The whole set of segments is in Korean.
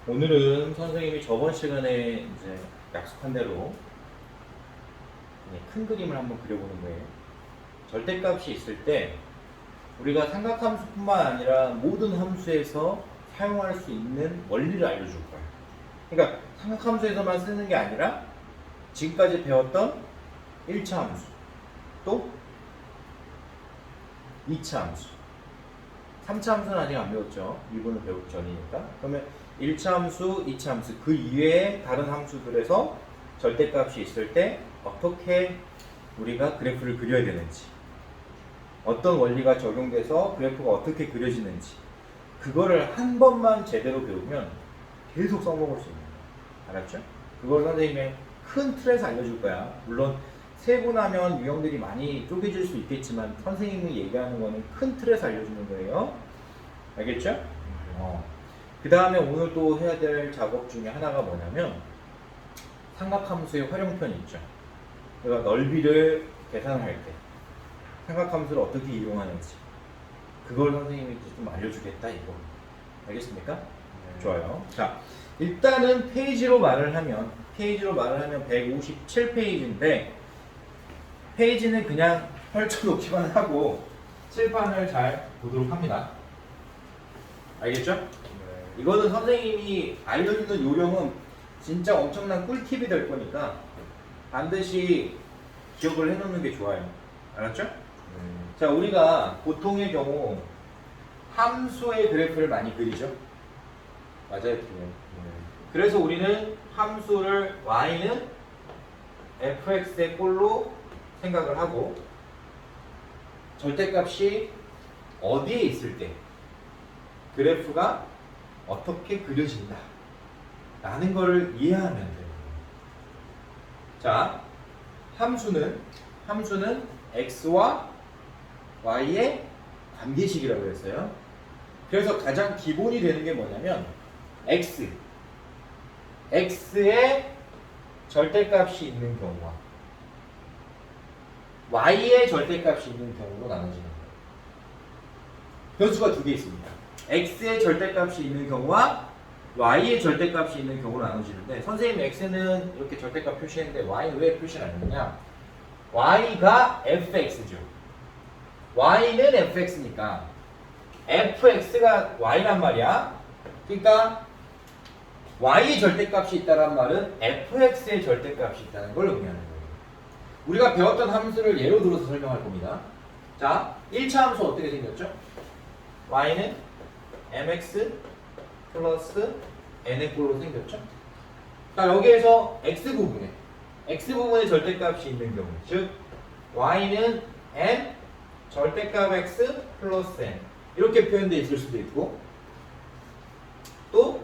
오늘은 선생님이 저번 시간에 이제 약속한 대로 큰 그림을 한번 그려보는 거예요. 절대값이 있을 때 우리가 삼각함수뿐만 아니라 모든 함수에서 사용할 수 있는 원리를 알려줄 거예요. 그러니까 삼각함수에서만 쓰는 게 아니라 지금까지 배웠던 1차 함수, 또 2차 함수, 3차 함수는 아직 안 배웠죠. 1번을 배우기 전이니까. 그러면 1차 함수, 2차 함수 그 이외의 다른 함수들에서 절대값이 있을 때 어떻게 우리가 그래프를 그려야 되는지, 어떤 원리가 적용돼서 그래프가 어떻게 그려지는지, 그거를 한 번만 제대로 배우면 계속 써먹을 수 있는 거야. 알았죠? 그걸 선생님의 큰 틀에서 알려줄 거야. 물론 세분하면 유형들이 많이 쪼개질 수 있겠지만 선생님이 얘기하는 거는 큰 틀에서 알려주는 거예요. 알겠죠? 그 다음에 오늘 또 해야 될 작업 중에 하나가 뭐냐면 삼각함수의 활용편이 있죠. 그러니까 넓이를 계산할 때 삼각함수를 어떻게 이용하는지 그걸 선생님이 좀 알려주겠다 이거. 알겠습니까? 네. 좋아요. 자, 일단은 페이지로 말을 하면 157페이지인데 페이지는 그냥 펼쳐놓기만 하고 칠판을 잘 보도록 합니다. 알겠죠? 네. 이거는 선생님이 알려주는 요령은 진짜 엄청난 꿀팁이 될 거니까 반드시 기억을 해놓는 게 좋아요. 알았죠? 자, 우리가 보통의 경우 함수의 그래프를 많이 그리죠? 맞아요, 그래서 우리는 함수를 y는 fx의 꼴로 생각을 하고 절대값이 어디에 있을 때 그래프가 어떻게 그려진다 라는 거를 이해하면 돼요. 자, 함수는 x와 y의 관계식이라고 했어요. 그래서 가장 기본이 되는 게 뭐냐면 x의 절대값이 있는 경우와 y의 절대값이 있는 경우로 나눠지는 거예요. 변수가 두 개 있습니다. x의 절대값이 있는 경우와 y의 절대값이 있는 경우로 나눠지는데 선생님 x는 이렇게 절대값 표시했는데 y는 왜 표시를 안 했느냐? y가 fx죠. y는 fx니까 fx가 y란 말이야. 그러니까 y의 절대값이 있다는 말은 fx의 절대값이 있다는 걸 의미하는 거예요. 우리가 배웠던 함수를 예로 들어서 설명할 겁니다. 자, 1차 함수 어떻게 생겼죠? y는 mx 플러스 n의 꼴로 생겼죠? 자, 여기에서 x부분에 절대값이 있는 경우, 즉 y는 n 절대값 x 플러스 n 이렇게 표현되어 있을 수도 있고 또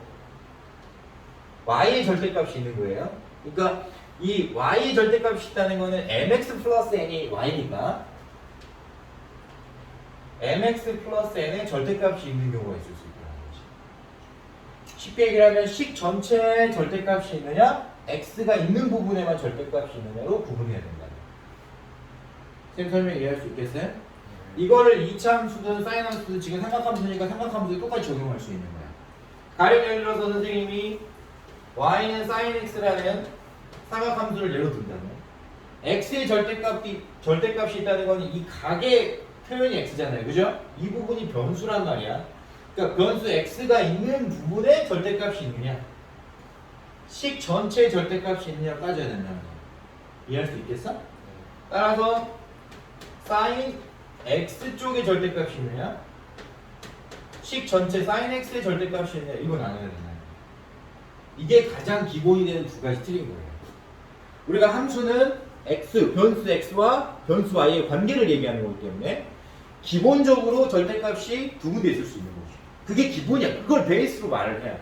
y의 절대값이 있는 거예요. 그러니까 이 y의 절대값이 있다는 거는 mx 플러스 n이 y니까 mx 플러스 n의 절대값이 있는 경우가 있을 수 있다는 거지. 쉽게 얘기하면 식 전체에 절대값이 있느냐 x가 있는 부분에만 절대값이 있느냐로 구분해야 된다. 선생님 설명 이해할 수 있겠어요? 이거를 2차 함수든 사인 함수든 지금 삼각함수니까 삼각함수에 똑같이 적용할 수 있는 거야. 가령 예를 들어서 선생님이 y는 sin x라는 삼각함수를 예로 든다면 x의 절대값이 있다는 건 이 각의 표현이 x잖아요. 그죠? 이 부분이 변수란 말이야. 그러니까 변수 x가 있는 부분에 절대값이 있느냐 식 전체의 절대값이 있느냐를 따져야 된다는 거야. 이해할 수 있겠어? 따라서 sin x 쪽의 절대값이 있느냐 식 전체 sin x의 절대값이 있느냐 이건 알아야 된다. 이게 가장 기본이 되는 두 가지 틀인 거예요. 우리가 함수는 변수 x와 변수 y의 관계를 얘기하는 거기 때문에 기본적으로 절대값이 두 군데 있을 수 있는 거죠. 그게 기본이야. 그걸 베이스로 말을 해야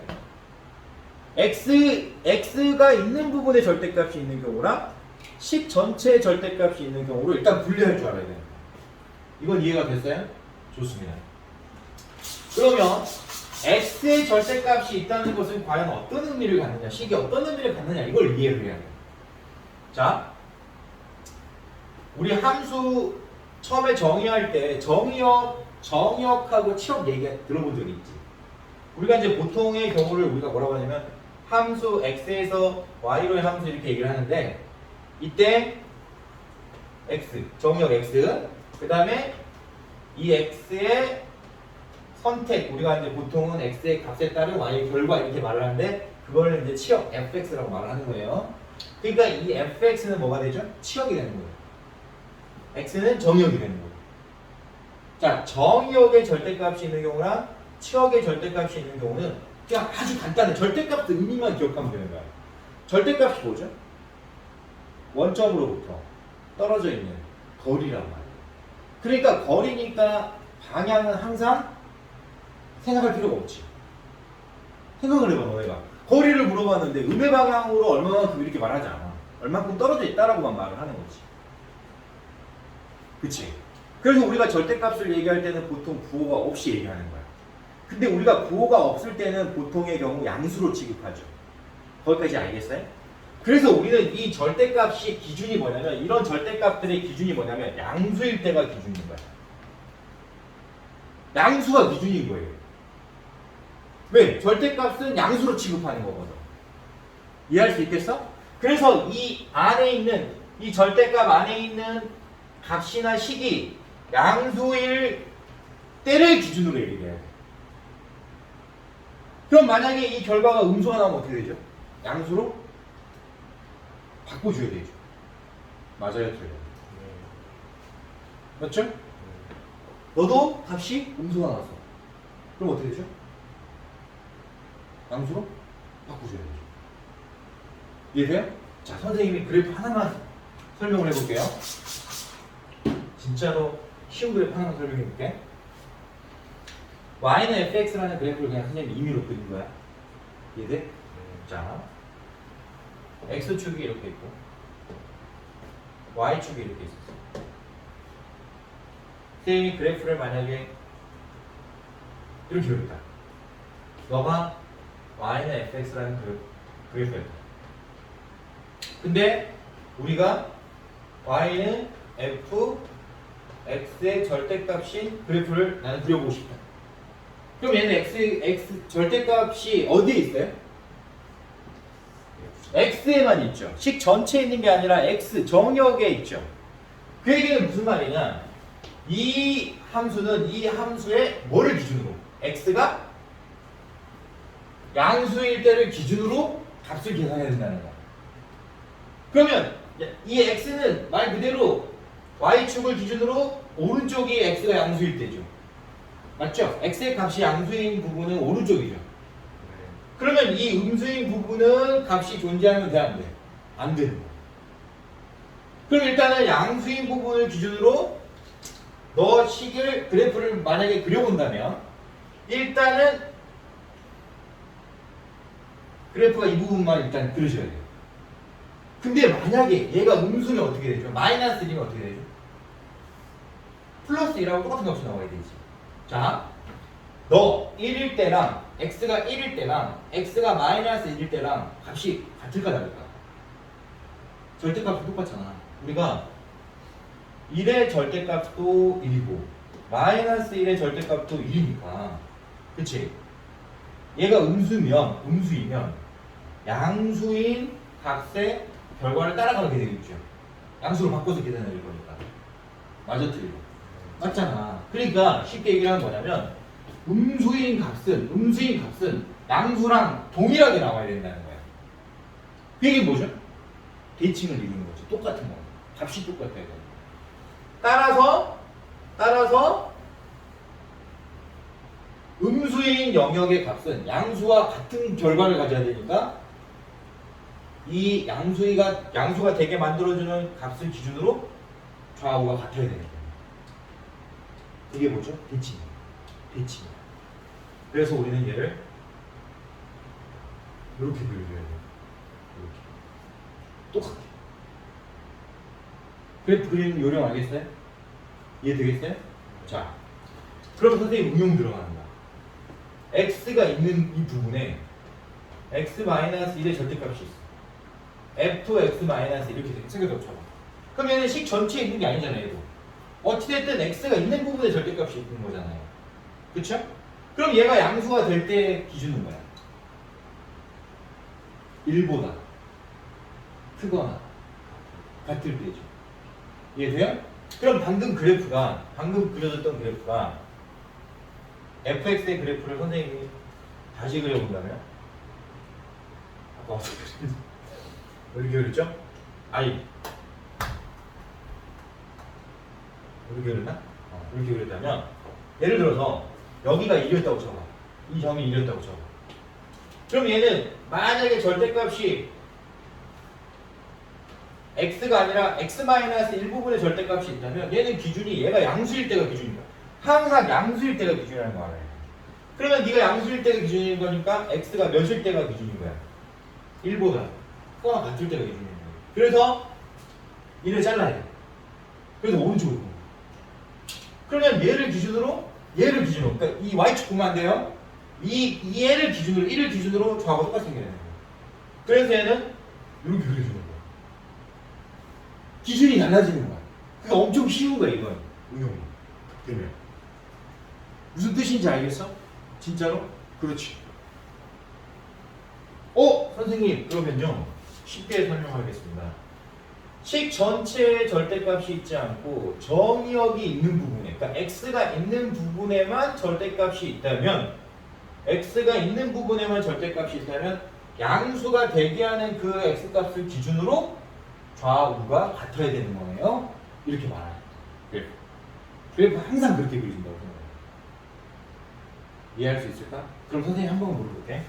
돼. x가 있는 부분에 절대값이 있는 경우랑 식 전체의 절대값이 있는 경우로 일단 분리할 줄 알아야 돼요. 이건 이해가 됐어요? 좋습니다. 그러면 x의 절대값이 있다는 것은 과연 어떤 의미를 갖느냐, 식이 어떤 의미를 갖느냐 이걸 이해를 해야 돼요. 자, 우리 함수 처음에 정의할 때 정의역하고 치역 얘기 들어본 적이 있지? 우리가 이제 보통의 경우를 우리가 뭐라고 하냐면 함수 x에서 y로의 함수 이렇게 얘기를 하는데 이때 x, 정의역 x, 그 다음에 이 x의 선택, 우리가 이제 보통은 x의 값에 따른 y의 결과 이렇게 말을 하는데 그걸 이제 치역 fx라고 말을 하는 거예요. 그러니까 이 fx는 뭐가 되죠? 치역이 되는 거예요. x는 정의역이 되는 거예요. 자, 정의역의 절대값이 있는 경우랑 치역의 절대값이 있는 경우는 그냥 아주 간단해. 절대값 의미만 기억하면 되는 거예요. 절대값이 뭐죠? 원점으로부터 떨어져 있는 거리란 말이에요. 그러니까 거리니까 방향은 항상 생각할 필요가 없지. 생각을 해봐, 너희가. 거리를 물어봤는데 음의 방향으로 얼마만큼 이렇게 말하지 않아. 얼마큼 떨어져 있다라고만 말을 하는 거지. 그치? 그래서 우리가 절대값을 얘기할 때는 보통 부호가 없이 얘기하는 거야. 근데 우리가 부호가 없을 때는 보통의 경우 양수로 취급하죠. 거기까지 알겠어요? 그래서 우리는 이 절대값이 기준이 뭐냐면 이런 절대값들의 기준이 뭐냐면 양수일 때가 기준인 거야. 양수가 기준인 거예요. 왜? 절대값은 양수로 취급하는 거거든. 이해할 수 있겠어? 그래서 이 안에 있는 이 절대값 안에 있는 값이나 식이 양수일 때를 기준으로 얘기해야 돼. 그럼 만약에 이 결과가 음수가 나오면 어떻게 되죠? 양수로 바꿔줘야 되죠. 맞아요, 틀려요? 맞죠? 너도 값이 음수가 나왔어. 그럼 어떻게 되죠? 양수로 바꿔줘야 되죠. 이해돼요? 자, 선생님이 그래프 하나만 설명을 해볼게요. 진짜로 쉬운 그래프 하나만 설명해볼게. y는 fx라는 그래프를 그냥 선생님이 임의로 그린 거야. 이해돼? 자, x축이 이렇게 있고 y축이 이렇게 있었어. 선생님이 그래프를 만약에 이렇게 그렸다. 너가 y는 fx라는 그래프였다. 근데 우리가 y는 f, x의 절대값인 그래프를 나는 그려보고 싶다. 그럼 얘는 x 절대값이 어디에 있어요? x에만 있죠. 식 전체에 있는 게 아니라 x 정역에 있죠. 그 얘기는 무슨 말이냐? 이 함수는 이 함수의 뭐를 기준으로? x가 양수일 때를 기준으로 값을 계산해야 된다는 거야. 그러면 이 x는 말 그대로 y축을 기준으로 오른쪽이 x가 양수일 때죠. 맞죠? x의 값이 양수인 부분은 오른쪽이죠. 그러면 이 음수인 부분은 값이 존재하면 돼, 안 돼? 안 되는 거야. 그럼 일단은 양수인 부분을 기준으로 너 식을 그래프를 만약에 그려본다면 일단은 그래프가 이 부분만 일단 그려줘야 돼요. 근데 만약에 얘가 음수면 어떻게 되죠? 마이너스 1이면 어떻게 되죠? 플러스 1하고 똑같은 값이 나와야 되지. 자, 너 1일 때랑 x가 1일 때랑 x가 마이너스 1일 때랑 값이 같을까 다를까? 절대값이 똑같잖아. 우리가 1의 절대값도 1이고 마이너스 1의 절대값도 1이니까 그치? 얘가 음수이면 양수인 값의 결과를 따라가게 되겠죠. 양수로 바꿔서 계산해 줄 거니까. 맞아, 틀려? 맞잖아. 그러니까 쉽게 얘기를 하면 뭐냐면 음수인 값은 양수랑 동일하게 나와야 된다는 거야. 그게 뭐죠? 대칭을 이루는 거죠. 똑같은 거. 값이 똑같아야 돼. 따라서 음수인 영역의 값은 양수와 같은 결과를 가져야 되니까 이 양수가 되게 만들어주는 값을 기준으로 좌우가 같아야 되는 거예요. 이게 뭐죠? 대칭. 그래서 우리는 얘를 이렇게 그려줘야 돼요. 이렇게. 똑같게. 그래프 그리는 요령 알겠어요? 이해되겠어요? 자, 그럼 선생님 응용 들어가는 거야. x가 있는 이 부분에 x-1의 절대값이 있어. fx-1 이렇게 생겨서 쳐봐. 그럼 얘는 식 전체에 있는 게 아니잖아요, 얘도. 어찌됐든 x가 있는 부분에 절대값이 있는 거잖아요. 그쵸? 그럼 얘가 양수가 될 때 기준은 뭐야? 1보다 크거나 같을 때죠. 이해돼요? 그럼 방금 그려졌던 그래프가 fx의 그래프를 선생님이 다시 그려본다면 아까 어떻게 그렸지? 이렇게 그렸죠? 이렇게 그렸나? 이렇게 그렸다면 예를 들어서 여기가 1이었다고 쳐봐. 이 점이 1이었다고 쳐봐. 그럼 얘는 만약에 절대값이 x가 아니라 x-1부분의 절대값이 있다면 얘는 기준이 얘가 양수일 때가 기준이다. 항상 양수일 때가 기준이라는 거 알아요. 그러면 네가 양수일 때가 기준인 거니까 x가 몇일 때가 기준인 거야? 1보다 크거나 같을 때가 기준인 거야. 그래서 얘를 잘라야 돼. 그래서 오른쪽으로. 그러면 얘를 기준으로 그러니까 이 y축 보면 안 돼요? 이 얘를 기준으로 1을 기준으로 저하고 똑같이 생겨야 돼요. 그래서 얘는 이렇게 그려주는 거야. 기준이 달라지는 거야. 그러니까 엄청 쉬운 거야 이건 응용이 되면. 무슨 뜻인지 알겠어? 진짜로? 그렇지. 선생님 그러면요 쉽게 설명하겠습니다. 식 전체에 절대값이 있지 않고 정의역이 있는 부분에, 그러니까 x가 있는 부분에만 절대값이 있다면 양수가 되게 하는 그 x값을 기준으로 좌우가 같아야 되는 거예요. 이렇게 말해요. 그래프 항상 그렇게 그려진다고 생각해요. 이해할 수 있을까? 그럼 선생님 한 번 물어볼게.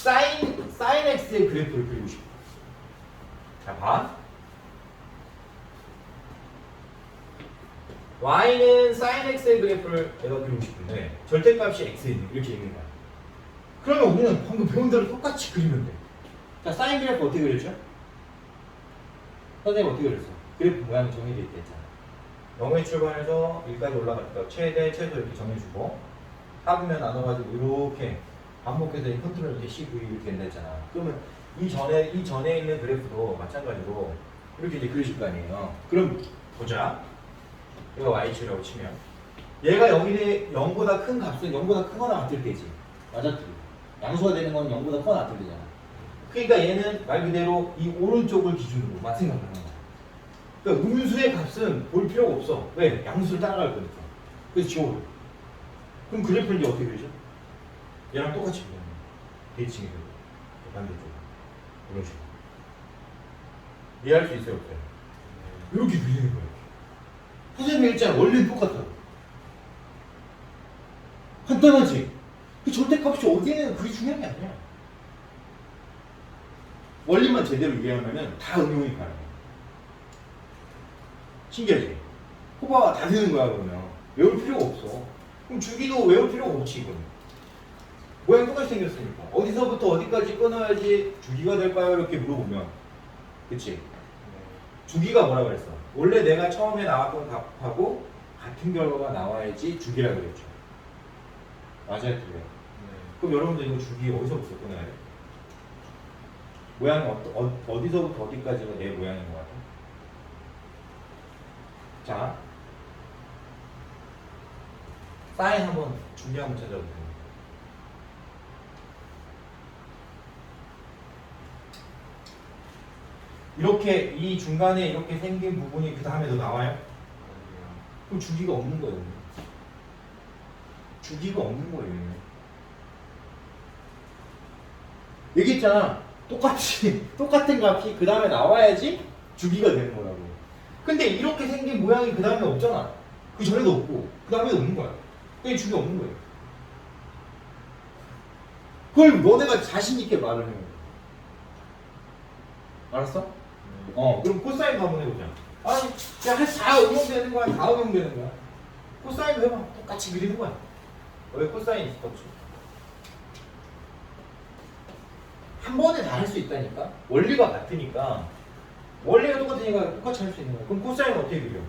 사인 x의 그래프를 그리고 싶어. 자, 봐. y는 sin x의 그래프를 내가 그리고 싶은데 절대값이 x인 이렇게 있는 거야. 그러면 우리는 방금 배운 대로 똑같이 그리면 돼. 자, 사인 그래프 어떻게 그렸죠? 선생님 어떻게 그렸어? 그래프 모양이 정해져 있다 했잖아. 0에 출발해서 1까지 올라갔다. 최대, 최소 이렇게 정해주고 합이면 나눠가지고 이렇게 반복해서 이 컨트롤 이렇게 CV 이렇게 된다 했잖아. 그러면 이 전에 있는 그래프도 마찬가지로 이렇게 이제 그리실 거 아니에요. 그럼 보자. 이거 y축이라고 치면 얘가 여기 0보다 큰 값은 0보다 크거나 같을 때지. 맞았지? 양수가 되는 건 0보다 크거나 같을 때잖아. 그러니까 얘는 말 그대로 이 오른쪽을 기준으로만 생각하는 거야. 그러니까 음수의 값은 볼 필요가 없어. 왜? 양수를 따라갈 거니까. 그래서 지워버려. 그럼 그래프는 이제 어떻게 그리죠? 얘랑 똑같이 그려요. 대칭이 되고 반대쪽. 이런 식으로. 이해할 수 있어요? 없어요? 이렇게 그리는 거예요. 선생님이 했잖아. 원리는 똑같아. 간단하지? 그 절대값이 어디에는 그게 중요한 게 아니야. 원리만 제대로 이해하면 다 응용이 가능해. 신기하지? 호바가 다 되는 거야 그러면. 외울 필요가 없어. 그럼 주기도 외울 필요가 없지 이거는. 모양 똑같이 생겼으니까. 어디서부터 어디까지 끊어야지 주기가 될까요? 이렇게 물어보면. 그치? 주기가 뭐라 그랬어? 원래 내가 처음에 나왔던 값하고 같은 결과가 나와야지 주기라 그랬죠. 맞아요? 그래요? 그럼 여러분들 이거 주기 어디서부터 끊어야 돼? 모양이 어디서부터 어디까지가 내 모양인 것 같아? 자, 사인 한번 주기 한번 찾아보세요. 이렇게 이 중간에 이렇게 생긴 부분이 그 다음에도 나와요? 그럼 주기가 없는 거예요. 주기가 없는 거예요. 얘기했잖아. 똑같은 값이 그 다음에 나와야지 주기가 되는 거라고. 근데 이렇게 생긴 모양이 그 다음에 없잖아. 그 전에도 없고 그 다음에도 없는 거야. 그게 주기가 없는 거예요. 그걸 너네가 자신 있게 말을 해. 알았어? 그럼 코사인 한번 해보자. 아니, 그냥 다 응용되는 거야, 다 응용되는 거야. 코사인 해봐, 똑같이 그리는 거야. 왜 코사인 똑같이? 한 번에 다 할 수 있다니까? 원리가 같으니까. 원리가 똑같으니까 똑같이 할 수 있는 거야. 그럼 코사인은 어떻게 그려?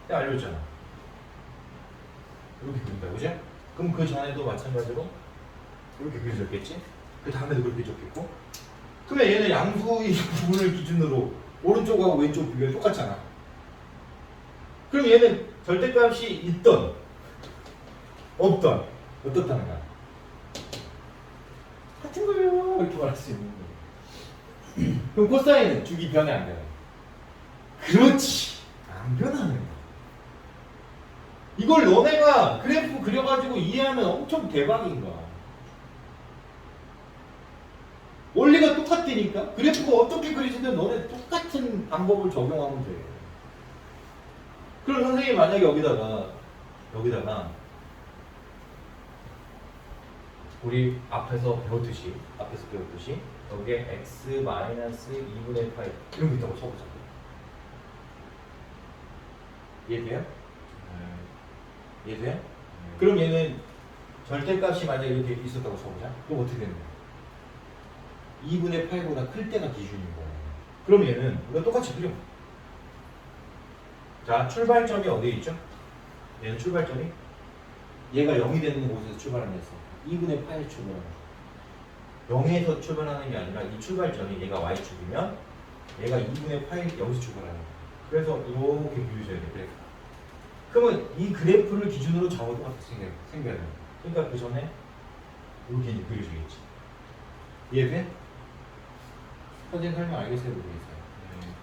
내가 알려줬잖아. 이렇게 그린다, 그지? 그럼 그 전에도 마찬가지로 이렇게 그려졌겠지? 그 다음에도 그렇게 적겠고. 그러면 얘는 양수의 부분을 기준으로 오른쪽하고 왼쪽 비교가 똑같잖아. 그럼 얘는 절대값이 있던 없던. 어떻다는 거야? 같은 거예요. 이렇게 말할 수 있는 거예요. 그럼 코사인은 주기 변해 안 변해? 그렇지. 안 변하는 거야. 이걸 너네가 그래프 그려가지고 이해하면 엄청 대박인 거야. 원리가 똑같으니까 그래프가 어떻게 그리지든 너네 똑같은 방법을 적용하면 돼. 그럼 선생님이 만약에 여기다가 우리 앞에서 배웠듯이 여기에 x 마이너스 2분의 8 이런 거 있다고 쳐보자. 이해돼요? 이해돼요? 그럼 얘는 절대값이 만약에 이렇게 있었다고 쳐보자. 그럼 어떻게 되는 거야? 2분의 8보다 클 때가 기준인 거야. 그럼 얘는 이거 똑같이 그려. 자, 출발점이 어디에 있죠? 얘는 출발점이 얘가 0이 되는 곳에서 출발한댔어. 2분의 8에 출발하는 거야. 0에서 출발하는 게 아니라 이 출발점이 얘가 y축이면 얘가 2분의 8 여기서 출발하는 거야. 그래서 이렇게 그려줘야 돼, 그래프. 그러면 이 그래프를 기준으로 적어도 생겨야 돼. 그러니까 그 전에 이렇게 이제 그려주겠지. 이해돼? 선생님 설명 알겠어요? 모르겠어요?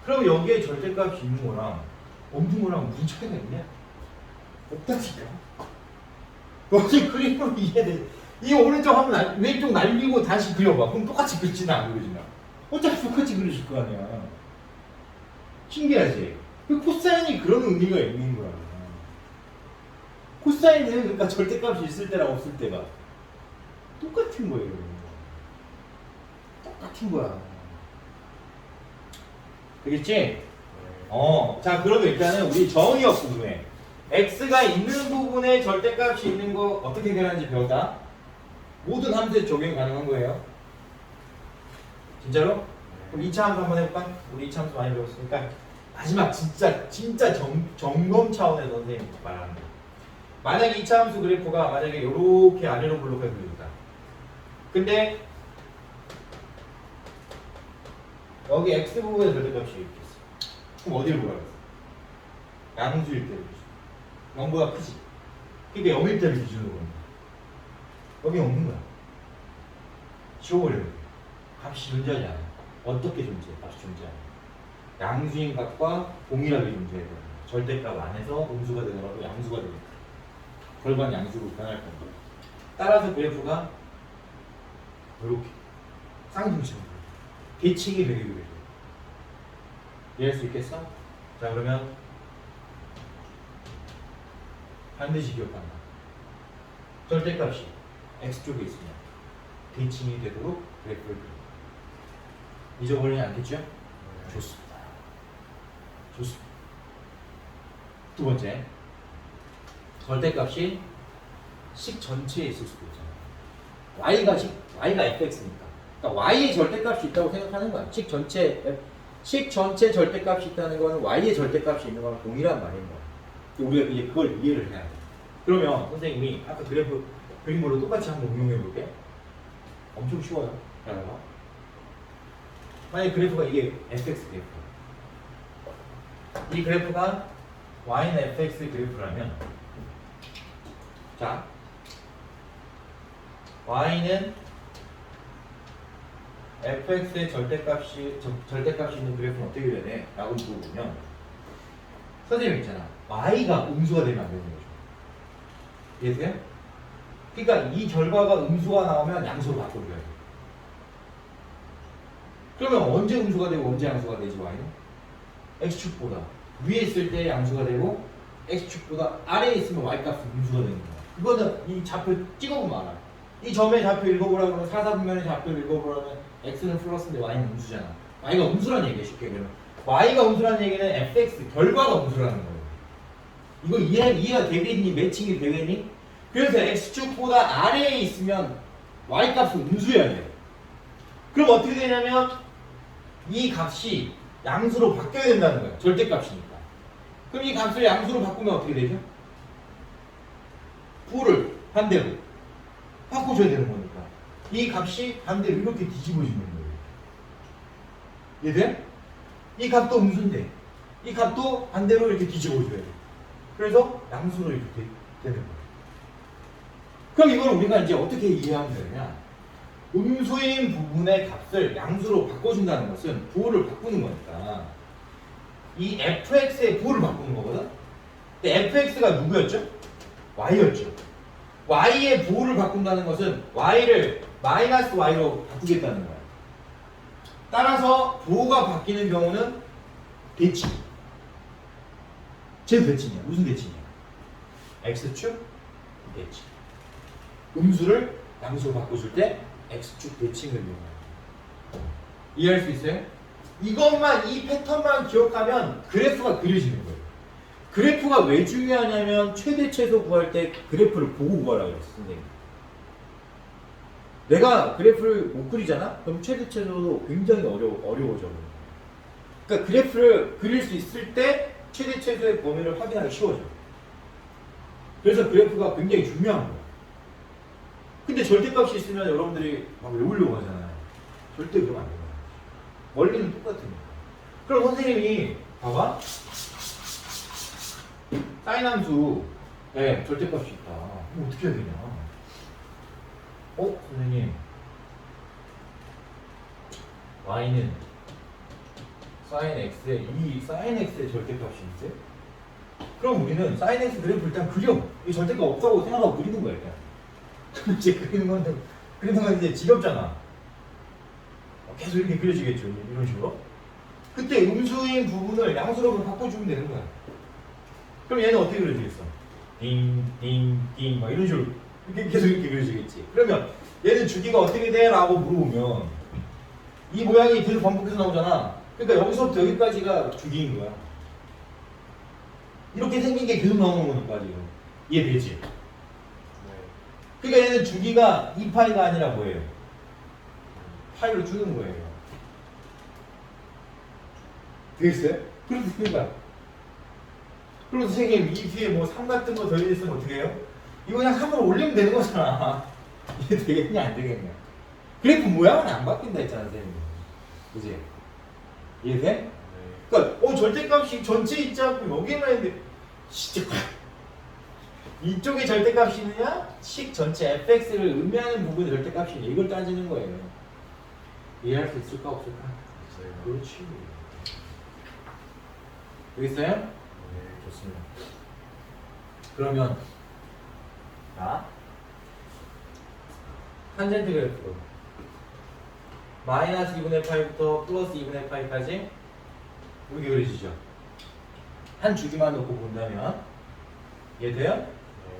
그럼 여기에 절대값이 있는 거랑 없는 거랑 무슨 차이가 있냐? 없다니까. 너희 그림으로 이해돼. 이 오른쪽 하면 왼쪽 날리고 다시 그려봐. 그럼 똑같이 그리지나 안 그려지나? 어차피 똑같이 그려질 거 아니야. 신기하지? 그 코사인이 그런 의미가 있는 거야. 코사인은 그러니까 절대값이 있을 때랑 없을 때가 똑같은 거예요. 똑같은 거야. 되겠지? 자, 그러면 일단은 우리 정의역 부분에 x가 있는 부분에 절대값이 있는 거 어떻게 해결하는지 배웠다. 모든 함수에 적용 가능한 거예요. 진짜로? 그럼 2차 함수 한번 해볼까? 우리 2차 함수 많이 배웠으니까 마지막 진짜 점검 차원에서 선생님 말하는 거. 만약에 2차 함수 그래프가 만약에 이렇게 아래로 블록해 그려졌다. 근데 여기 x 부분에 절대값이 이렇게 있어. 그럼 어디를 보라고 했어? 양수일 때를 기준. 0보다 크지. 그러니까 0일 때를 기준으로 보는 거야. 여기 없는 거야. 지워버려요. 값이 존재하지 않아. 어떻게 존재해? 값이 존재하냐. 양수인 값과 동일하게 존재해야 되는 거야. 절대값 안에서 음수가 되더라도 양수가 되니까. 골반 양수로 변할 겁니다. 따라서 그래프가 이렇게 쌍둥이처럼 대칭이 되게 그래요. 이해할 수 있겠어? 자, 그러면 반드시 기억한다. 절대값이 x쪽에 있으면 대칭이 되도록 그래프를 그립니다. 잊어버리지 않겠죠? 좋습니다. 좋습니다. 두 번째, 절대값이 식 전체에 있을 수도 있잖아요. y가 fx니까. 그러니까 y의 절대값이 있다고 생각하는 거야. 식 전체 절대값이 있다는 거는 y의 절대값이 있는 거랑 동일한 말인 거야. 우리가 이제 그걸 이해를 해야 돼. 그러면 선생님이 아까 그래프 그림으로 똑같이 한번 응용해 볼게. 엄청 쉬워요. 잘 봐봐. 만약 그래프가 이게 fx 그래프. 이 그래프가 y는 fx 그래프라면, 자, y는 fx의 절대값이 있는 그래프는 어떻게 돼야 돼? 라고 물어보면 선생님 있잖아. y가 음수가 되면 안 되는 거죠. 이해돼요? 그러니까 이 결과가 음수가 나오면 양수로 바꿔줘야 돼. 그러면 언제 음수가 되고 언제 양수가 되지 y는? x축보다 위에 있을 때 양수가 되고 x축보다 아래에 있으면 y값은 음수가 되는 거야. 그거는 이 좌표 찍어보면 알아. 이 점의 좌표 읽어보라고 하면 사사분면의 좌표를 읽어보라면 x는 플러스인데 y는 음수잖아. y가 음수라는 얘기야. 쉽게 그러면 y가 음수라는 얘기는 fx 결과가 음수라는 거예요. 이거 이해가 되겠니? 매칭이 되겠니? 그래서 x축보다 아래에 있으면 y값은 음수여야 돼. 그럼 어떻게 되냐면 이 값이 양수로 바뀌어야 된다는 거예요. 절대값이니까. 그럼 이 값을 양수로 바꾸면 어떻게 되죠? 부를 반대로 바꿔줘야 되는 거니까 이 값이 반대로 이렇게 뒤집어지는 거예요. 이해돼? 이 값도 음수인데 이 값도 반대로 이렇게 뒤집어줘야 돼. 그래서 양수로 이렇게 되는 거예요. 그럼 이걸 우리가 이제 어떻게 이해하면 되느냐? 음수인 부분의 값을 양수로 바꿔준다는 것은 부호를 바꾸는 거니까 이 fx의 부호를 바꾸는 거거든? 근데 fx가 누구였죠? y였죠. y의 부호를 바꾼다는 것은 y를 마이너스 y로 바꾸겠다는 거야. 따라서 부호가 바뀌는 경우는 대칭. 쟤 대칭이야. 무슨 대칭이야? x축 대칭. 음수를 양수로 바꿔줄 때 x축 대칭을 이용해요. 이해할 수 있어요? 이것만, 이 패턴만 기억하면 그래프가 그려지는 거예요. 그래프가 왜 중요하냐면 최대 최소 구할 때 그래프를 보고 구하라고 그랬어, 선생님. 내가 그래프를 못 그리잖아? 그럼 최대 최소도 굉장히 어려워져. 그러니까 그래프를 그릴 수 있을 때 최대 최소의 범위를 확인하기 쉬워져. 그래서 그래프가 굉장히 중요한 거야. 근데 절대값이 있으면 여러분들이 막 외우려고 하잖아요. 절대 그러면 안 돼요. 원리는 똑같으니까. 그럼 선생님이 봐봐. 사인 함수에 절대값이 있다. 그럼 어떻게 해야 되냐? 선생님. y는 사인 x에 이 사인 x의 절대값이 있어요? 그럼 우리는 사인 x 그래프 일단 그려. 이 절대값 없다고 생각하고 그리는 거야, 그냥. 이제 그리는 건 이제 지겹잖아. 계속 이렇게 그려지겠죠, 이런 식으로. 그때 음수인 부분을 양수로 바꿔주면 되는 거야. 그럼 얘는 어떻게 그려지겠어? 띵띵띵 막 이런 식으로 이렇게 계속 이렇게 그려지겠지. 그러면 얘는 주기가 어떻게 돼? 라고 물어보면 이 모양이 계속 반복해서 나오잖아. 그러니까 여기서부터 여기까지가 주기인 거야. 이렇게 생긴 게 계속 나오는 거니까 지금. 이해되지? 그러니까 얘는 주기가 2파이가 아니라 뭐예요? 파이로 주는 거예요. 되겠어요? 그래도 되는 거야. 그럼 선생님 이 뒤에 뭐 3 같은 거 더해있으면 어떻게 해요? 이거 그냥 3으로 올리면 되는 거잖아. 이게 되겠냐 안 되겠냐. 그래프 모양은 안 바뀐다 했잖아 선생님. 그지? 이해돼? 그러니까 절대값이 전체 있지 않고 여기만 있는데 진짜 이쪽에 절대값이 있느냐? 식 전체 fx를 의미하는 부분의 절대값이 있느냐? 이걸 따지는 거예요. 이해할 수 있을까 없을까? 그렇지. 되겠어요? 네, 좋습니다. 그러면 자, 탄젠트 그래프 마이너스 2분의 파이부터 플러스 2분의 파이까지 이렇게 그려지죠. 한 주기만 놓고 본다면 이해돼요? 네.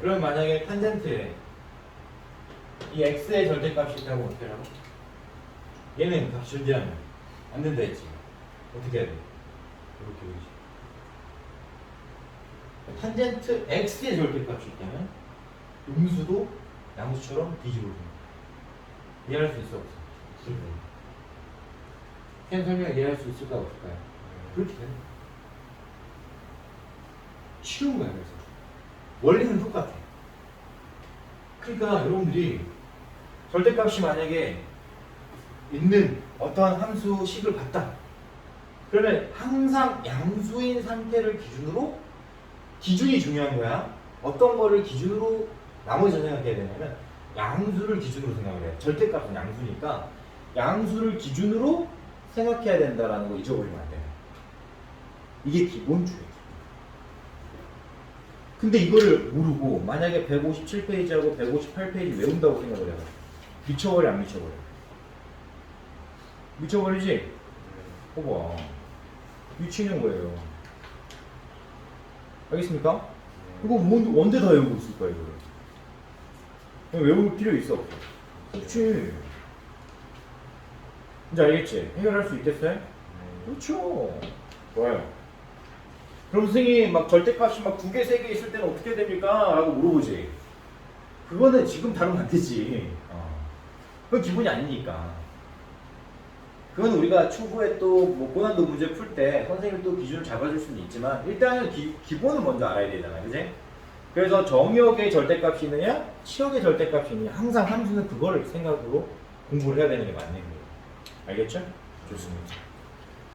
그럼 만약에 탄젠트에 이 x의 절대값이 있다고 어떻게 하라고? 얘는 값이 존재하면 안 된다 했지. 어떻게 해야 돼? 이렇게 그리지. 탄젠트 x의 절대값이 있다면 음수도 양수처럼 뒤집어줍니다. 이해할 수 있어 없어? 현 설명 이해할 수 있을까 없을까요? 그렇게 되는 거야. 쉬운 거야. 그래서 원리는 똑같아. 그러니까 여러분들이 절대값이 만약에 있는 어떠한 함수 식을 봤다. 그러면 항상 양수인 상태를 기준으로 기준이 중요한 거야. 어떤 거를 기준으로 나머지 생각해야 되냐면 양수를 기준으로 생각을 해. 절대값은 양수니까 양수를 기준으로 생각해야 된다라는 거 잊어버리면 안 돼요. 이게 기본주의죠. 근데 이거를 모르고 만약에 157페이지하고 158페이지 외운다고 생각을 해요. 미쳐버려 안 미쳐버려? 미쳐버리지? 봐봐. 미치는 거예요. 알겠습니까? 이거 언제 다 외우고 있을까 이거를? 외울 필요 있어 없어? 그렇지. 이제 알겠지? 해결할 수 있겠어요? 그렇죠. 좋아요. 그럼 선생님 막 절대값이 막 2개, 3개 있을 때는 어떻게 됩니까? 라고 물어보지. 그거는 지금 다루면 안 되지. 그건 기본이 아니니까. 그건 우리가 추후에 또 뭐 고난도 문제 풀 때 선생님이 또 기준을 잡아줄 수는 있지만 일단은 기본은 먼저 알아야 되잖아. 그지? 그래서 정의역의 절대값이 있느냐 치역의 절대값이 있느냐 항상 함수는 그거를 생각으로 공부를 해야 되는 게 맞는 거예요. 알겠죠? 좋습니다.